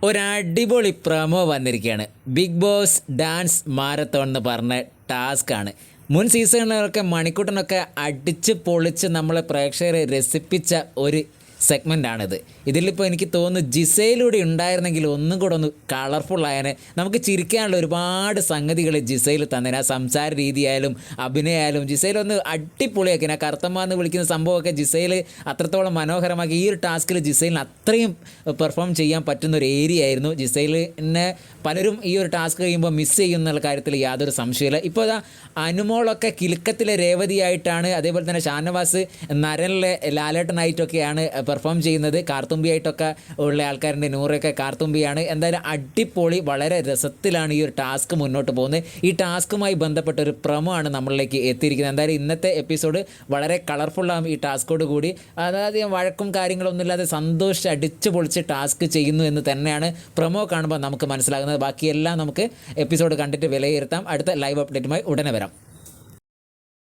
ഒരടിപൊളി promo വന്നിരിക്കുകയാണ്. Big boss dance marathon എന്ന് പറഞ്ഞ ടാസ്ക്കാണ്. മുൻ സീസണുകളൊക്കെ മണിക്കൂട്ടനൊക്കെ അടിച്ച് പൊളിച്ച് നമ്മളെ പ്രേക്ഷകരെ രസിപ്പിച്ച ഒരു സെഗ്മെൻ്റാണിത്. ഇതിലിപ്പോൾ എനിക്ക് തോന്നുന്നു ജിസയിലൂടെ ഉണ്ടായിരുന്നെങ്കിൽ ഒന്നും കൂടെ ഒന്ന് കളർഫുള്ളായാൽ നമുക്ക് ചിരിക്കാനുള്ള ഒരുപാട് സംഗതികൾ ജിസയിൽ തന്നെ. ആ സംസാര രീതിയായാലും അഭിനയമായാലും ജിസയിലൊന്ന് അടിപൊളിയാക്കി. ആ കറുത്തമ്മ എന്ന് വിളിക്കുന്ന സംഭവമൊക്കെ ജിസയിൽ അത്രത്തോളം മനോഹരമാക്കി. ഈ ഒരു ടാസ്കിൽ ജിസയിലിന് അത്രയും പെർഫോം ചെയ്യാൻ പറ്റുന്ന ഒരു ഏരിയ ആയിരുന്നു. ജിസയിലിനെ പലരും ഈ ഒരു ടാസ്ക് കഴിയുമ്പോൾ മിസ് ചെയ്യുന്നുള്ള കാര്യത്തിൽ യാതൊരു സംശയമില്ല. ഇപ്പോൾ അനുമോളൊക്കെ കിലുക്കത്തിലെ രേവതിയായിട്ടാണ്, അതേപോലെ തന്നെ ഷാനവാസ് നരനിലെ ലാലേട്ടനായിട്ടൊക്കെയാണ് പെർഫോം ചെയ്യുന്നത്. കാർത്തുമ്പിയായിട്ടൊക്കെ ഉള്ള ആൾക്കാരുടെ നൂറൊക്കെ കാർത്തുമ്പിയാണ്. എന്തായാലും അടിപൊളി, വളരെ രസത്തിലാണ് ഈ ഒരു ടാസ്ക് മുന്നോട്ട് പോകുന്നത്. ഈ ടാസ്കുമായി ബന്ധപ്പെട്ട ഒരു പ്രമോ ആണ് നമ്മളിലേക്ക് എത്തിയിരിക്കുന്നത്. എന്തായാലും ഇന്നത്തെ എപ്പിസോഡ് വളരെ കളർഫുള്ളാകും. ഈ ടാസ്കോട് കൂടി അതായത് വഴക്കും കാര്യങ്ങളൊന്നും ഇല്ലാതെ സന്തോഷിച്ച് അടിച്ചു പൊളിച്ച് ടാസ്ക് ചെയ്യുന്നു എന്ന് തന്നെയാണ് പ്രമോ കാണുമ്പോൾ നമുക്ക് മനസ്സിലാകുന്നത്. ബാക്കിയെല്ലാം നമുക്ക് എപ്പിസോഡ് കണ്ടിട്ട് വിലയിരുത്താം. അടുത്ത ലൈവ് അപ്ഡേറ്റുമായി ഉടനെ വരാം.